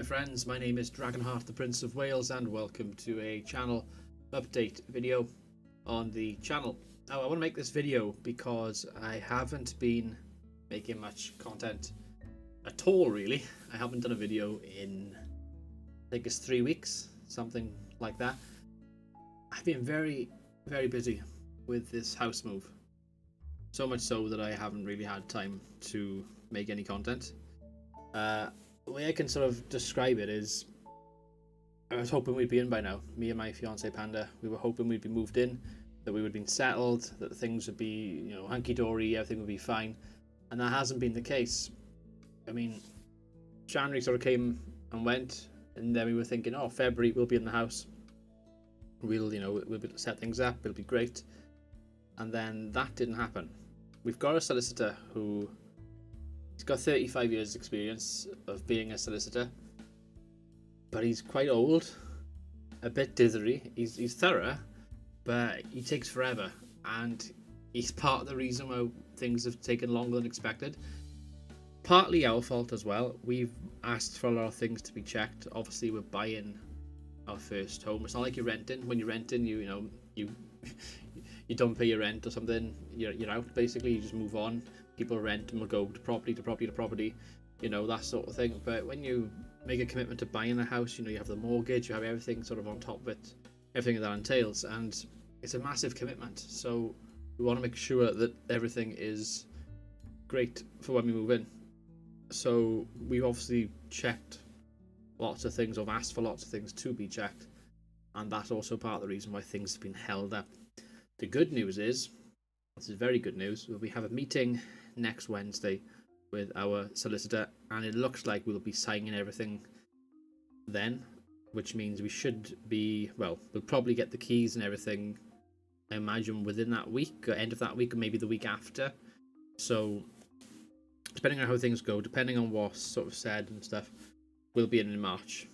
my friends, my name is Dragonheart, the Prince of Wales, and welcome to a channel update video on the channel. Now, I want to make this video because I haven't been making much content at all, really. I haven't done a video in, I think it's 3 weeks, something like that. I've been very busy with this house move. So much so that I haven't really had time to make any content. The way I can sort of describe it is, I was hoping we'd be in by now. Me and my fiance Panda, we were hoping we'd be moved in, that we would have been settled, that things would be, you know, hunky-dory, everything would be fine, and that hasn't been the case. I mean, January sort of came and went, and then we were thinking, oh, February we'll be in the house. We'll be able to set things up, it'll be great. And then that didn't happen. We've got a solicitor who, he's got 35 years experience of being a solicitor, but he's quite old, a bit dithery. He's thorough, but he takes forever, and he's part of the reason why things have taken longer than expected. Partly our fault as well. We've asked for a lot of things to be checked. Obviously, we're buying our first home. It's not like you're renting. When you're renting, you don't pay your rent or something. You're out basically. You just move on. People rent and will go to property to property to property, that sort of thing. But when you make a commitment to buying a house, you have the mortgage, you have everything sort of on top of it, everything that entails, and it's a massive commitment. So we want to make sure that everything is great for when we move in. So we've obviously checked lots of things, or asked for lots of things to be checked, and that's also part of the reason why things have been held up. The good news is, this is very good news, we have a meeting next Wednesday with our solicitor, and it looks like we'll be signing everything then, which means we should be, well, we'll probably get the keys and everything, I imagine, within that week, or end of that week, or maybe the week after. So depending on how things go, depending on what's sort of said and stuff, we'll be in March,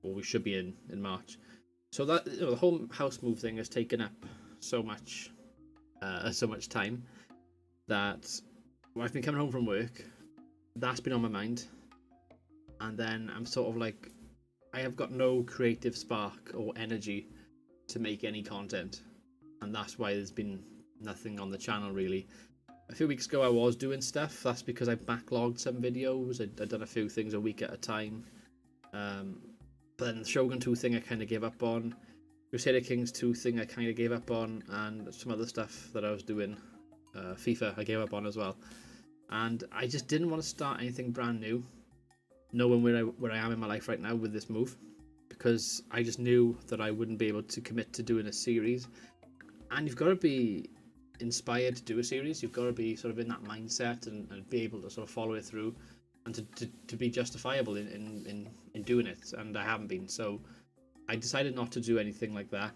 or we should be in March. So that, the whole house move thing has taken up so much time that I've been coming home from work, that's been on my mind, and then I'm sort of like, I have got no creative spark or energy to make any content, and that's why there's been nothing on the channel really. A few weeks ago I was doing stuff. That's because I backlogged some videos. I'd done a few things a week at a time, but then the Shogun 2 thing I kind of gave up on. Crusader Kings 2 thing I kind of gave up on, and some other stuff that I was doing, FIFA, I gave up on as well. And I just didn't want to start anything brand new, knowing where I am in my life right now with this move, because I just knew that I wouldn't be able to commit to doing a series. And you've got to be inspired to do a series. You've got to be sort of in that mindset and be able to sort of follow it through, and to be justifiable in doing it, and I haven't been. So I decided not to do anything like that.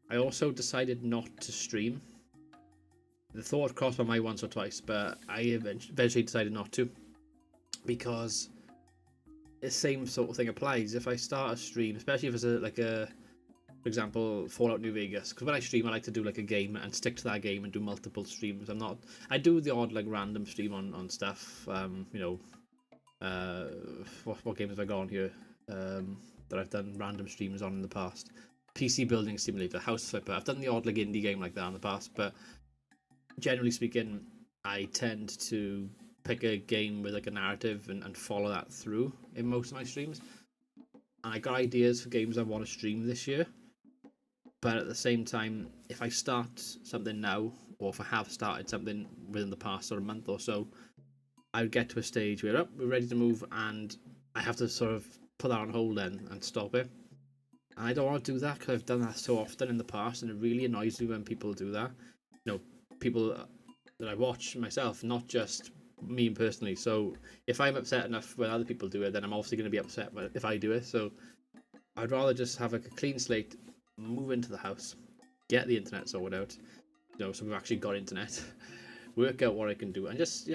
I also decided not to stream. The thought crossed my mind once or twice, but I eventually decided not to, because the same sort of thing applies. If I start a stream, especially if it's for example, Fallout New Vegas, because when I stream I like to do like a game and stick to that game and do multiple streams. I do the odd like random stream on stuff, what games have I got on here that I've done random streams on in the past? PC Building Simulator, House Flipper. I've done the odd like indie game like that in the past, but generally speaking I tend to pick a game with like a narrative and follow that through in most of my streams. And I got ideas for games I want to stream this year, but at the same time, if I start something now, or if I have started something within the past sort of month or so, I would get to a stage where we're ready to move, and I have to sort of put that on hold then and stop it. And I don't want to do that, because I've done that so often in the past, and it really annoys me when people do that. People that I watch myself, not just me personally. So if I'm upset enough when other people do it, then I'm obviously going to be upset if I do it. So I'd rather just have like a clean slate, move into the house, get the internet sorted out, so we've actually got internet, work out what I can do, and just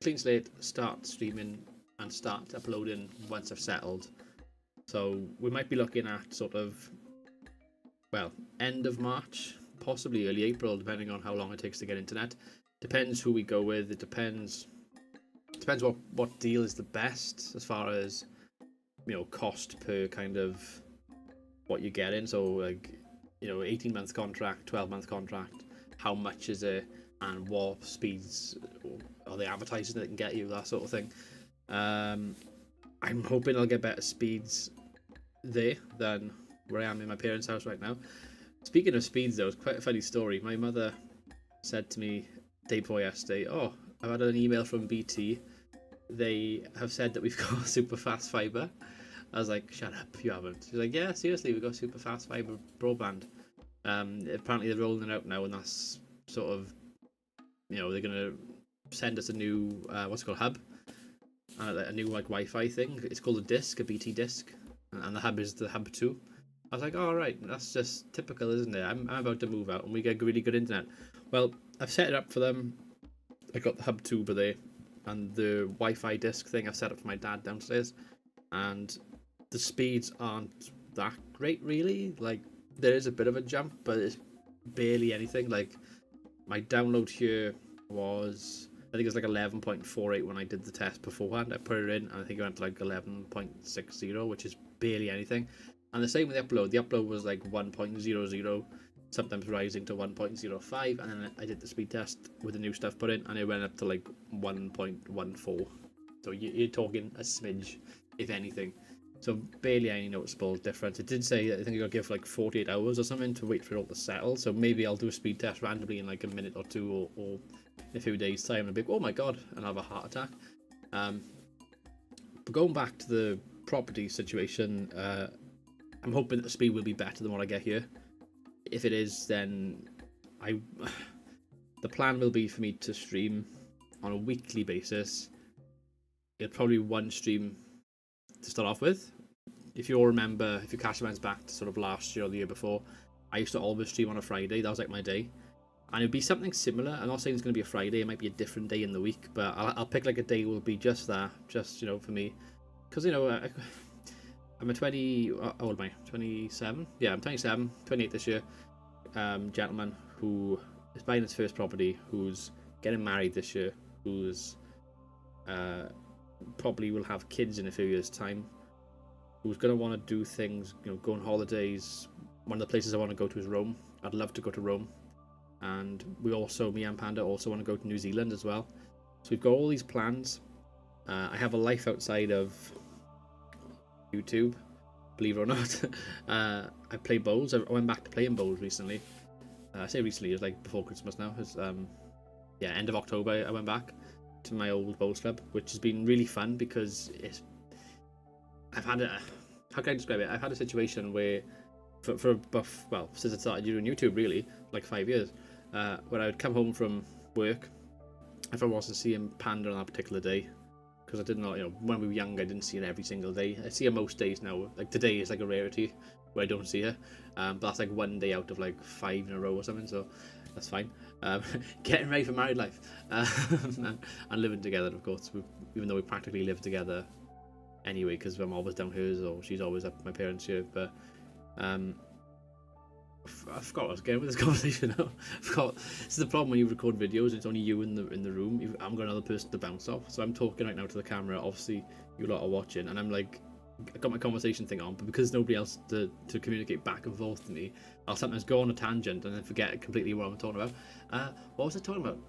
clean slate, start streaming and start uploading once I've settled. So we might be looking at sort of, well, end of March, possibly early April, depending on how long it takes to get internet. Depends who we go with. It depends what deal is the best as far as cost per kind of what you're getting. So like 18-month contract, 12-month contract, how much is it, and what speeds are they advertising that can get you, that sort of thing. I'm hoping I'll get better speeds there than where I am in my parents' house right now. Speaking of speeds though, it's quite a funny story. My mother said to me day before yesterday, "Oh, I've had an email from BT. They have said that we've got super fast fibre." I was like, "Shut up, you haven't." She's like, "Yeah, seriously, we've got super fast fibre broadband. Apparently they're rolling it out now, and that's sort of, they're gonna send us a new what's it called, hub, a new like Wi-Fi thing. It's called a disc, a BT disc, and the hub is the hub 2." I was like, "Oh, right, that's just typical, isn't it? I'm about to move out, and we get really good internet." Well, I've set it up for them. I got the hub 2 there, and the Wi-Fi disc thing I've set up for my dad downstairs, and the speeds aren't that great, really. Like, there is a bit of a jump, but it's barely anything. Like, my download here was, I think it was like 11.48 when I did the test beforehand. I put it in, and I think it went to like 11.60, which is barely anything. And the same with the upload. The upload was like 1.00, sometimes rising to 1.05, and then I did the speed test with the new stuff put in, and it went up to like 1.14. So you're talking a smidge, if anything. So barely any noticeable difference. It did say, I think you got to give like 48 hours or something to wait for it all to settle. So maybe I'll do a speed test randomly in like a minute or two, or in a few days' time, and I'll be like, "Oh my god," and I'll have a heart attack. But going back to the property situation, I'm hoping that the speed will be better than what I get here. If it is, then the plan will be for me to stream on a weekly basis. It'll probably be one stream to start off with. If you all remember, if you cast your minds back to sort of last year or the year before, I used to always stream on a Friday. That was like my day, and it'd be something similar. I'm not saying it's going to be a Friday. It might be a different day in the week, but I'll pick like a day will be just that, just for me, because I'm a 20. How old am I? 27. Yeah, I'm 27, 28 this year. Gentleman who is buying his first property, who's getting married this year, who's probably will have kids in a few years' time, who's going to want to do things, go on holidays. One of the places I want to go to is Rome. I'd love to go to Rome. And me and Panda also want to go to New Zealand as well. So we've got all these plans. I have a life outside of YouTube, believe it or not. I play bowls. I went back to playing bowls recently. I say recently, it's like before Christmas now. It's end of October I went back to my old bowls club, which has been really fun because how can I describe it? I've had a situation where since I started doing YouTube, really, like 5 years, where I would come home from work, if I wasn't seeing Panda on that particular day, because I didn't know, when we were young, I didn't see her every single day. I see her most days now. Like today is like a rarity where I don't see her, but that's like one day out of like 5 in a row or something, so that's fine. Getting ready for married life, and living together, of course, even though we practically live together anyway, because I'm always down hers or she's always up my parents' here. But I forgot what I was getting with this conversation now. This is the problem when you record videos and it's only you in the room. I haven't got another person to bounce off, so I'm talking right now to the camera. Obviously you lot are watching, and I'm like, I got my conversation thing on, but because there's nobody else to communicate back and forth to me, I'll sometimes go on a tangent and then forget completely what I'm talking about. What was I talking about?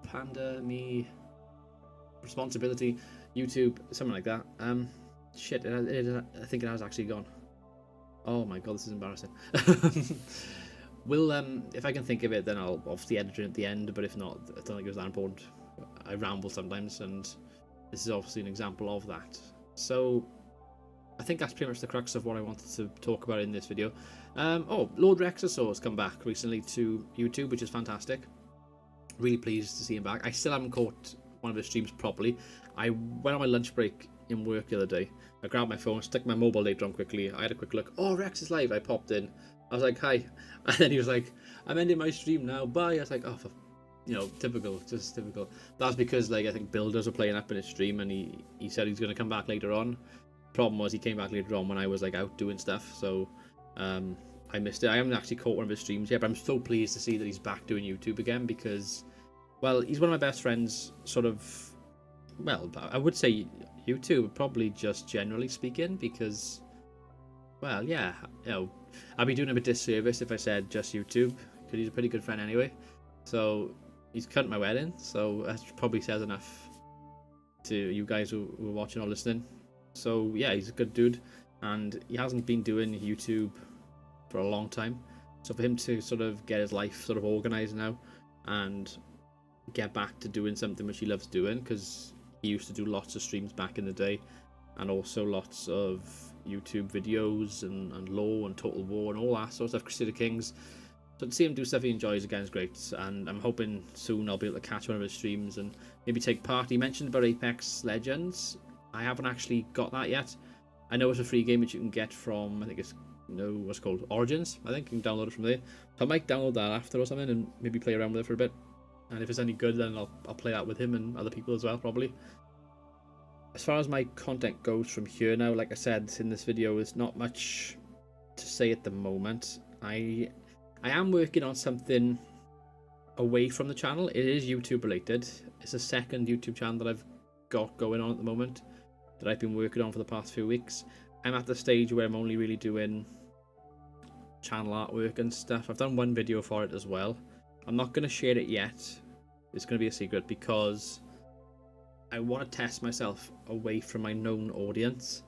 Panda, me, responsibility, YouTube, something like that. Shit, I think it has actually gone. Oh my god, this is embarrassing. If I can think of it, then I'll obviously edit it at the end, but if not, I don't think it was that important. I ramble sometimes, and this is obviously an example of that. So I think that's pretty much the crux of what I wanted to talk about in this video. Lord Jackasaurus come back recently to YouTube, which is fantastic. Really pleased to see him back. I still haven't caught one of his streams properly. I went on my lunch break in work the other day. I grabbed my phone, stuck my mobile data on quickly. I had a quick look. Oh, Rex is live. I popped in. I was like, hi. And then he was like, I'm ending my stream now. Bye. I was like, oh, typical. Just typical. That's because, like, I think builders were playing up in his stream, and he said he's going to come back later on. Problem was he came back later on when I was, like, out doing stuff. So I missed it. I haven't actually caught one of his streams yet, but I'm so pleased to see that he's back doing YouTube again because, well, he's one of my best friends, sort of. Well, I would say YouTube, probably just generally speaking, because, well, yeah, I'd be doing him a disservice if I said just YouTube, because he's a pretty good friend anyway. So he's cut my wedding, so that probably says enough to you guys who are watching or listening. So yeah, he's a good dude, and he hasn't been doing YouTube for a long time. So for him to sort of get his life sort of organized now and get back to doing something which he loves doing, because he used to do lots of streams back in the day, and also lots of YouTube videos and Law and Total War and all that sort of stuff, Crusader Kings. So to see him do stuff he enjoys again is great, and I'm hoping soon I'll be able to catch one of his streams and maybe take part. He mentioned about Apex Legends. I haven't actually got that yet. I know it's a free game which you can get from, I think it's, what's it called, Origins. I think you can download it from there. So I might download that after or something and maybe play around with it for a bit. And if it's any good, then I'll play that with him and other people as well, probably. As far as my content goes from here now, like I said in this video, there's not much to say at the moment. I am working on something away from the channel. It is YouTube related. It's a second YouTube channel that I've got going on at the moment that I've been working on for the past few weeks. I'm at the stage where I'm only really doing channel artwork and stuff. I've done one video for it as well. I'm not going to share it yet. It's going to be a secret because I want to test myself away from my known audience.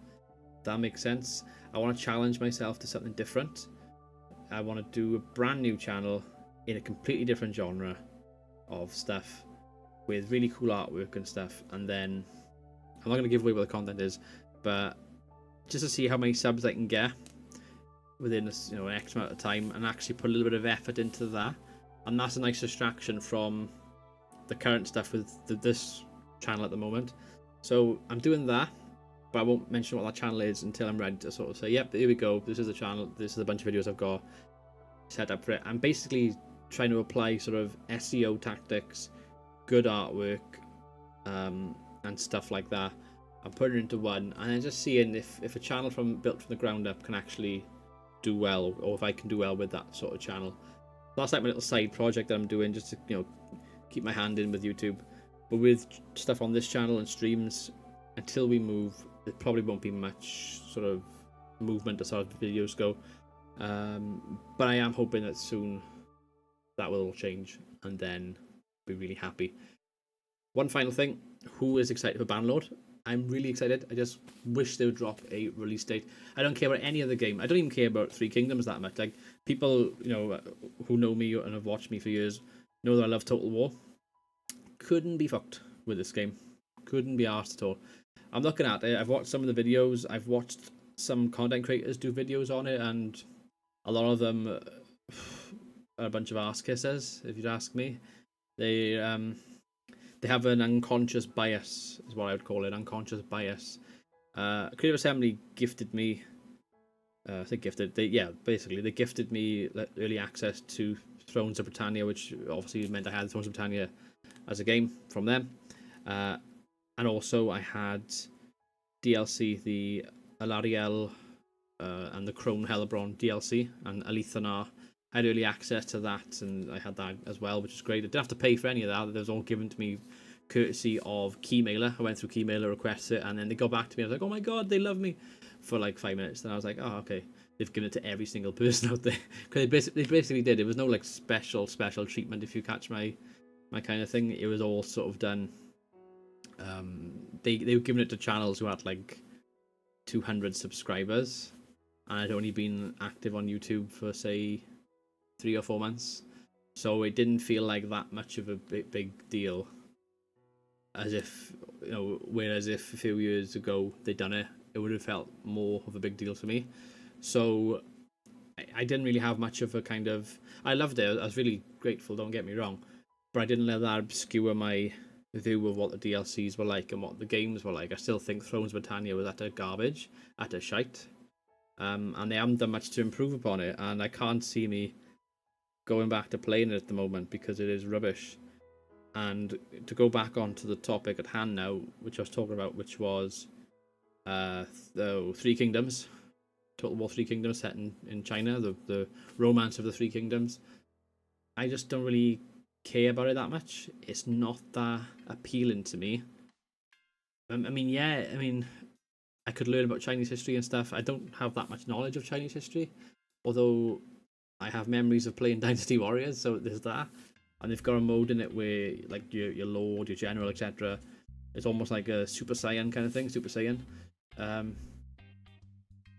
If that makes sense. I want to challenge myself to something different. I want to do a brand new channel in a completely different genre of stuff with really cool artwork and stuff, and then I'm not going to give away what the content is, but just to see how many subs I can get within an X amount of time, and actually put a little bit of effort into that. And that's a nice distraction from the current stuff with this channel at the moment. So I'm doing that, but I won't mention what that channel is until I'm ready to sort of say, yep, here we go, this is the channel, this is a bunch of videos I've got set up for it. I'm basically trying to apply sort of SEO tactics, good artwork, and stuff like that. I'm putting it into one, and then just seeing if a channel built from the ground up can actually do well, or if I can do well with that sort of channel. That's like my little side project that I'm doing, just to keep my hand in with YouTube. But with stuff on this channel and streams, until we move, there probably won't be much sort of movement as far as videos go. But I am hoping that soon that will all change, and then be really happy. One final thing, who is excited for Banlord? I'm really excited. I just wish they would drop a release date. I don't care about any other game. I don't even care about Three Kingdoms that much. Like, people, who know me and have watched me for years know that I love Total War. Couldn't be fucked with this game. Couldn't be arsed at all. I'm looking at it. I've watched some of the videos. I've watched some content creators do videos on it, and a lot of them are a bunch of arse kissers, if you'd ask me. They have an unconscious bias, is what I would call it, unconscious bias. Creative Assembly gifted me, I think gifted, they gifted me early access to Thrones of Britannia, which obviously meant I had Thrones of Britannia as a game from them. And also I had DLC, the Alariel and the Crone Hellebron DLC, and Alithanar. I had early access to that, and I had that as well, which is great. I didn't have to pay for any of that. It was all given to me courtesy of Keymailer. I went through Keymailer, requested it, and then they got back to me. I was like, oh my god, they love me, for like 5 minutes. Then I was like, oh, okay. They've given it to every single person out there. Because they basically did. It was no like special treatment, if you catch my kind of thing. It was all sort of done. They were giving it to channels who had like 200 subscribers, and I'd only been active on YouTube for say 3 or 4 months, so it didn't feel like that much of a big deal, as if whereas if a few years ago they'd done it, it would have felt more of a big deal to me. So I didn't really have much of a kind of, I loved it, I was really grateful, don't get me wrong, but I didn't let that obscure my view of what the DLCs were like and what the games were like. I still think Thrones of Britannia was utter garbage, utter shite, and they haven't done much to improve upon it, and I can't see me going back to playing it at the moment because it is rubbish. And to go back onto the topic at hand now, which I was talking about, which was the Three Kingdoms, Total War Three Kingdoms set in China, the romance of the Three Kingdoms. I just don't really care about it that much. It's not that appealing to me. I mean, yeah, I mean, I could learn about Chinese history and stuff. I don't have that much knowledge of Chinese history, although I have memories of playing Dynasty Warriors, so there's that. And they've got a mode in it where, like, your lord, your general, etc. It's almost like a Super Saiyan kind of thing, Super Saiyan.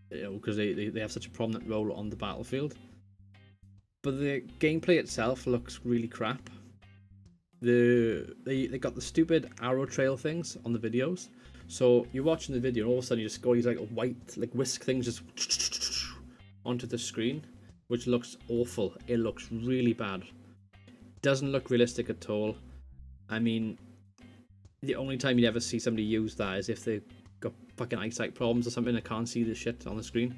You know, because they have such a prominent role on the battlefield. But the gameplay itself looks really crap. They got the stupid arrow trail things on the videos. So you're watching the video and all of a sudden you just go these like white like whisk things just onto the screen, which looks awful. It looks really bad. Doesn't look realistic at all. I mean, the only time you'd ever see somebody use that is if they've got fucking eyesight problems or something and can't see the shit on the screen.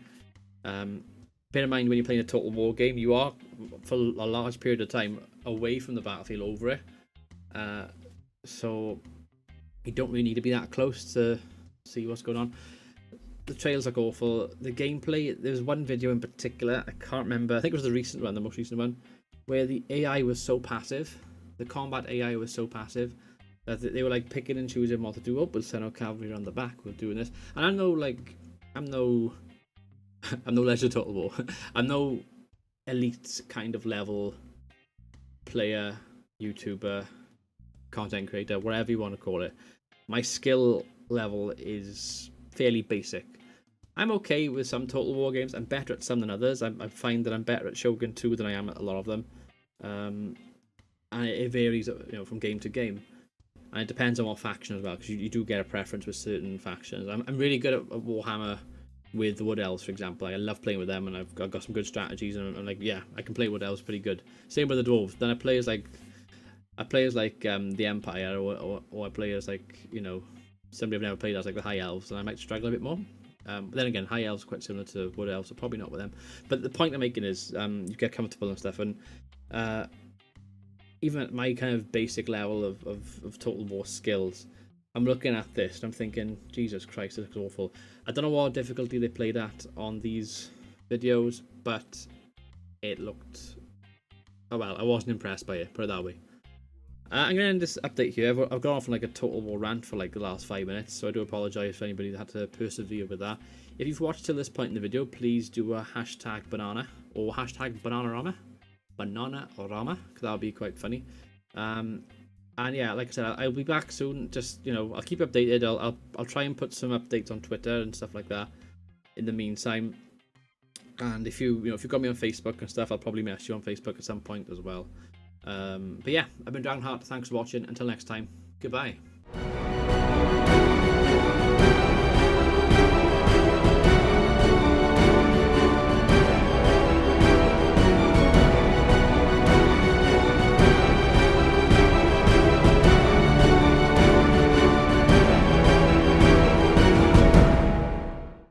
Bear in mind, when you're playing a Total War game, you are, for a large period of time, away from the battlefield over it. So you don't really need to be that close to see what's going on. The trails look awful. The gameplay, there's one video in particular, I can't remember, I think it was the recent one, the most recent one, where the AI was so passive, the combat AI was so passive, that they were like picking and choosing what to do. Oh, we'll send our cavalry around the back, we're doing this. And I'm no Legend Total War. I'm no elite kind of level player, YouTuber, content creator, whatever you want to call it. My skill level is fairly basic. I'm okay with some Total War games. I'm better at some than others. I find that I'm better at Shogun 2 than I am at a lot of them. And it varies, you know, from game to game. And it depends on what faction as well, because you do get a preference with certain factions. I'm really good at Warhammer with the Wood Elves, for example. I love playing with them, and I've got some good strategies, and I'm like, yeah, I can play Wood Elves pretty good. Same with the Dwarves. Then I play as like the Empire, or I play as like, you know, somebody I've never played as, like the High Elves, and I might struggle a bit more. But then again, High Elves are quite similar to Wood Elves, so probably not with them. But the point I'm making is, you get comfortable and stuff, and even at my kind of basic level of Total War skills, I'm looking at this and I'm thinking, Jesus Christ, this looks awful. I don't know what difficulty they played at on these videos, but it looked... oh well, I wasn't impressed by it, put it that way. I'm going to end this update here. I've gone off on like a Total War rant for like the last 5 minutes, so I do apologise for anybody that had to persevere with that. If you've watched till this point in the video, please do a hashtag banana, or hashtag bananarama, because that would be quite funny. And yeah, like I said, I'll be back soon. Just, you know, I'll keep you updated. I'll try and put some updates on Twitter and stuff like that in the meantime. And if you've got me on Facebook and stuff, I'll probably message you on Facebook at some point as well. But yeah, I've been Dragonheart. Thanks for watching. Until next time, goodbye.